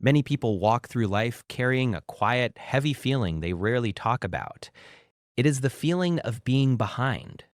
Many people walk through life carrying a quiet, heavy feeling they rarely talk about. It is the feeling of being behind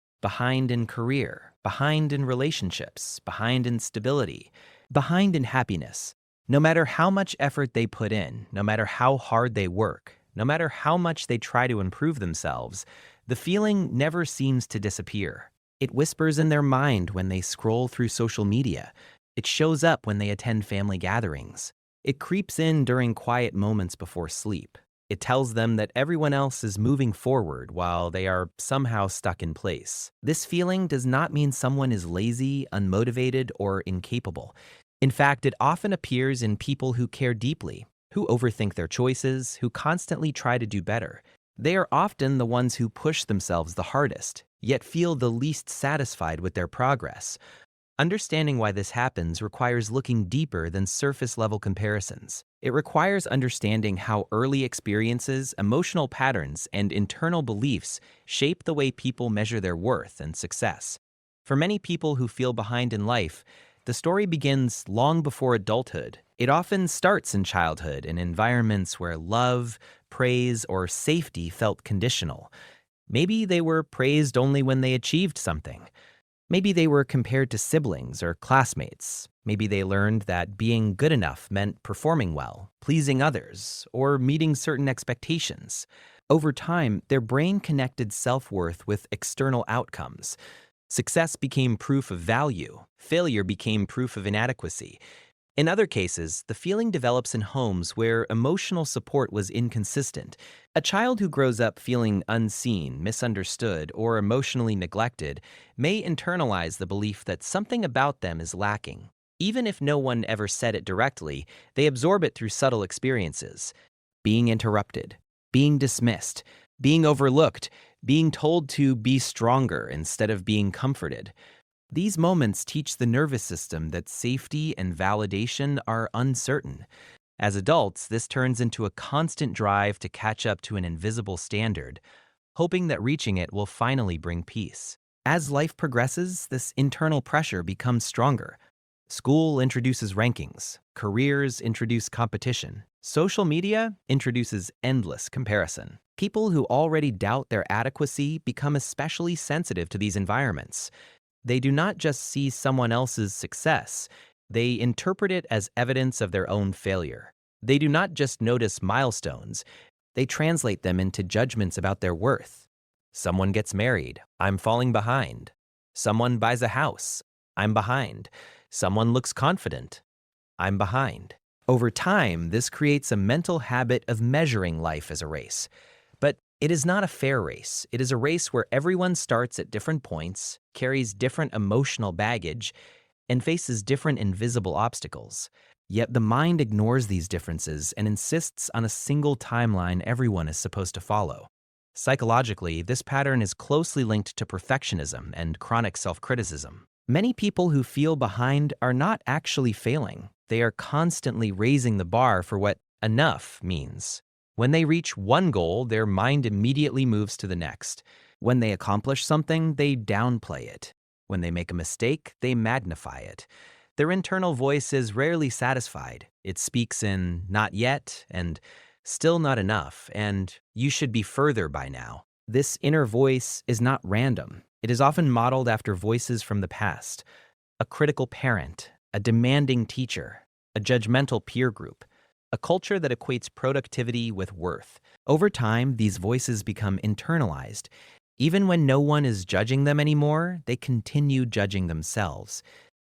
in career, behind in relationships, behind in stability, behind in happiness. No matter how much effort they put in, no matter how hard they work, no matter how much they try to improve themselves, the feeling never seems to disappear. It whispers in their mind when they scroll through social media. It shows up when they attend family gatherings. It creeps in during quiet moments before sleep. It tells them that everyone else is moving forward while they are somehow stuck in place. This feeling does not mean someone is lazy, unmotivated, or incapable. In fact, it often appears in people who care deeply, who overthink their choices, who constantly try to do better. They are often the ones who push themselves the hardest, yet feel the least satisfied with their progress. Understanding why this happens requires looking deeper than surface-level comparisons. It requires understanding how early experiences, emotional patterns, and internal beliefs shape the way people measure their worth and success. For many people who feel behind in life, the story begins long before adulthood. It often starts in childhood in environments where love, praise, or safety felt conditional. Maybe they were praised only when they achieved something. Maybe they were compared to siblings or classmates. Maybe they learned that being good enough meant performing well, pleasing others, or meeting certain expectations. Over time, their brain connected self-worth with external outcomes. Success became proof of value. Failure became proof of inadequacy. In other cases, the feeling develops in homes where emotional support was inconsistent. A child who grows up feeling unseen, misunderstood, or emotionally neglected may internalize the belief that something about them is lacking. Even if no one ever said it directly, they absorb it through subtle experiences. Being interrupted, being dismissed, being overlooked, being told to be stronger instead of being comforted. These moments teach the nervous system that safety and validation are uncertain. As adults, this turns into a constant drive to catch up to an invisible standard, hoping that reaching it will finally bring peace. As life progresses, this internal pressure becomes stronger. School introduces rankings, careers introduce competition, social media introduces endless comparison. People who already doubt their adequacy become especially sensitive to these environments. They do not just see someone else's success, they interpret it as evidence of their own failure. They do not just notice milestones, they translate them into judgments about their worth. Someone gets married, I'm falling behind. Someone buys a house, I'm behind. Someone looks confident, I'm behind. Over time, this creates a mental habit of measuring life as a race. But it is not a fair race. It is a race where everyone starts at different points, carries different emotional baggage, and faces different invisible obstacles. Yet the mind ignores these differences and insists on a single timeline everyone is supposed to follow. Psychologically, this pattern is closely linked to perfectionism and chronic self-criticism. Many people who feel behind are not actually failing. They are constantly raising the bar for what enough means. When they reach one goal, their mind immediately moves to the next. When they accomplish something, they downplay it. When they make a mistake, they magnify it. Their internal voice is rarely satisfied. It speaks in "not yet" and "still not enough" and "you should be further by now." This inner voice is not random. It is often modeled after voices from the past: a critical parent, a demanding teacher, a judgmental peer group, a culture that equates productivity with worth. Over time, these voices become internalized. Even when no one is judging them anymore, they continue judging themselves.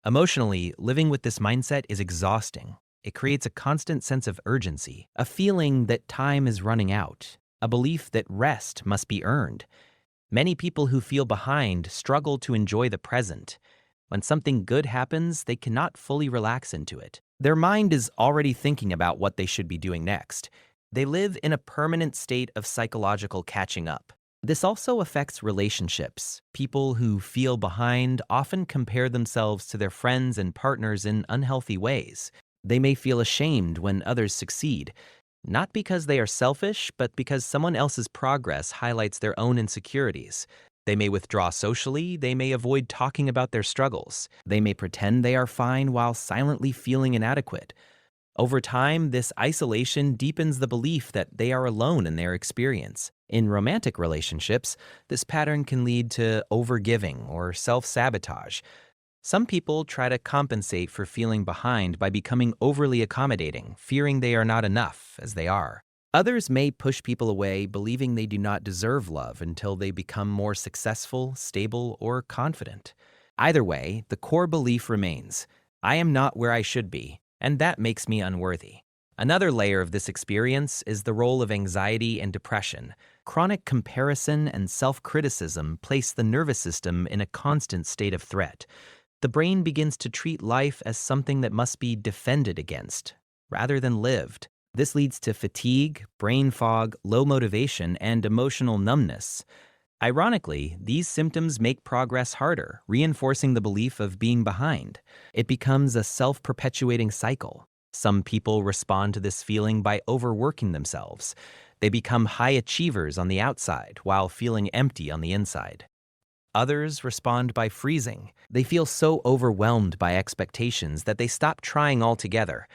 Emotionally, living with this mindset is exhausting. It creates a constant sense of urgency, a feeling that time is running out, a belief that rest must be earned. Many people who feel behind struggle to enjoy the present. When something good happens, they cannot fully relax into it. Their mind is already thinking about what they should be doing next. They live in a permanent state of psychological catching up. This also affects relationships. People who feel behind often compare themselves to their friends and partners in unhealthy ways. They may feel ashamed when others succeed, not because they are selfish, but because someone else's progress highlights their own insecurities. They may withdraw socially, they may avoid talking about their struggles. They may pretend they are fine while silently feeling inadequate. Over time, this isolation deepens the belief that they are alone in their experience. In romantic relationships, this pattern can lead to overgiving or self-sabotage. Some people try to compensate for feeling behind by becoming overly accommodating, fearing they are not enough as they are. Others may push people away, believing they do not deserve love until they become more successful, stable, or confident. Either way, the core belief remains: I am not where I should be, and that makes me unworthy. Another layer of this experience is the role of anxiety and depression. Chronic comparison and self-criticism place the nervous system in a constant state of threat. The brain begins to treat life as something that must be defended against, rather than lived. This leads to fatigue, brain fog, low motivation, and emotional numbness. Ironically, these symptoms make progress harder, reinforcing the belief of being behind. It becomes a self-perpetuating cycle. Some people respond to this feeling by overworking themselves. They become high achievers on the outside while feeling empty on the inside. Others respond by freezing. They feel so overwhelmed by expectations that they stop trying altogether.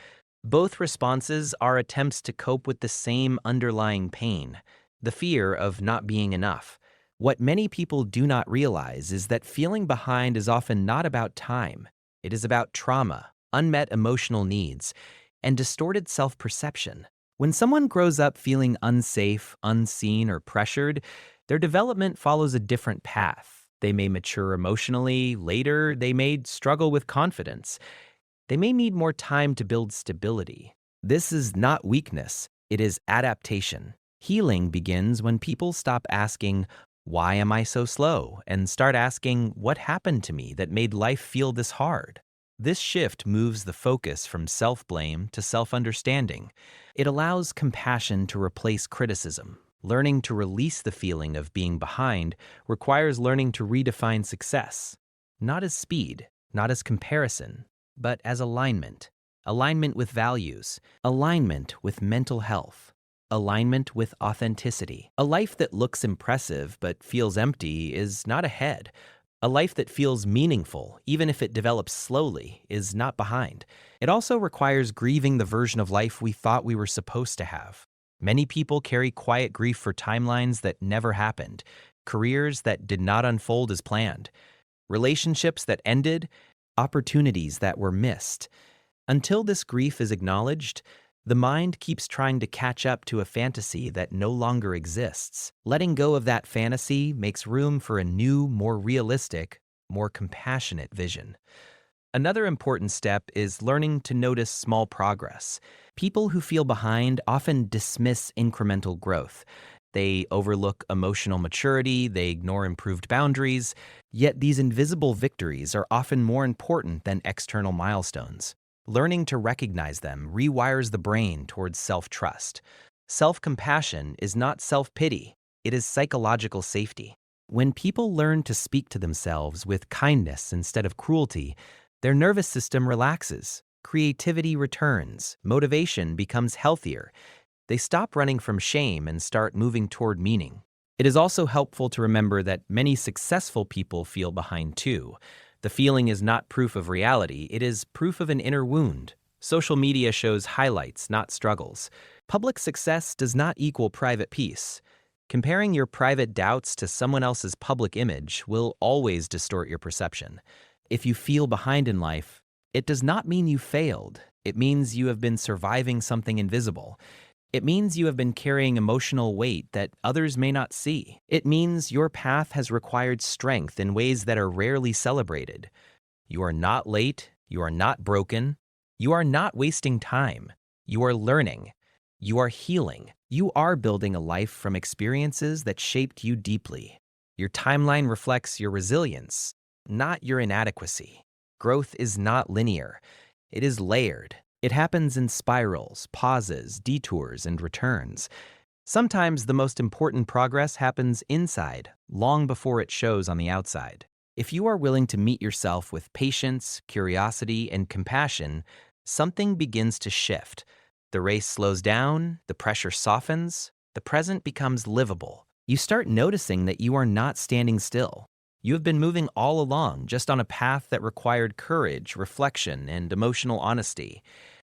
Both responses are attempts to cope with the same underlying pain, the fear of not being enough. What many people do not realize is that feeling behind is often not about time. It is about trauma, unmet emotional needs, and distorted self-perception. When someone grows up feeling unsafe, unseen, or pressured, their development follows a different path. They may mature emotionally. Later, they may struggle with confidence. They may need more time to build stability. This is not weakness. It is adaptation. Healing begins when people stop asking, "Why am I so slow?" and start asking, "What happened to me that made life feel this hard?" This shift moves the focus from self-blame to self-understanding. It allows compassion to replace criticism. Learning to release the feeling of being behind requires learning to redefine success, not as speed, not as comparison, but as alignment. Alignment with values, alignment with mental health, alignment with authenticity. A life that looks impressive but feels empty is not ahead. A life that feels meaningful, even if it develops slowly, is not behind. It also requires grieving the version of life we thought we were supposed to have. Many people carry quiet grief for timelines that never happened, careers that did not unfold as planned, relationships that ended, opportunities that were missed. Until this grief is acknowledged, the mind keeps trying to catch up to a fantasy that no longer exists. Letting go of that fantasy makes room for a new, more realistic, more compassionate vision. Another important step is learning to notice small progress. People who feel behind often dismiss incremental growth. They overlook emotional maturity, they ignore improved boundaries, yet these invisible victories are often more important than external milestones. Learning to recognize them rewires the brain towards self-trust. Self-compassion is not self-pity, it is psychological safety. When people learn to speak to themselves with kindness instead of cruelty, their nervous system relaxes, creativity returns, motivation becomes healthier. They stop running from shame and start moving toward meaning. It is also helpful to remember that many successful people feel behind too. The feeling is not proof of reality, it is proof of an inner wound. Social media shows highlights, not struggles. Public success does not equal private peace. Comparing your private doubts to someone else's public image will always distort your perception. If you feel behind in life, it does not mean you failed. It means you have been surviving something invisible. It means you have been carrying emotional weight that others may not see. It means your path has required strength in ways that are rarely celebrated. You are not late. You are not broken. You are not wasting time. You are learning. You are healing. You are building a life from experiences that shaped you deeply. Your timeline reflects your resilience, not your inadequacy. Growth is not linear. It is layered. It happens in spirals, pauses, detours, and returns. Sometimes the most important progress happens inside, long before it shows on the outside. If you are willing to meet yourself with patience, curiosity, and compassion, something begins to shift. The race slows down, the pressure softens, the present becomes livable. You start noticing that you are not standing still. You have been moving all along, just on a path that required courage, reflection, and emotional honesty.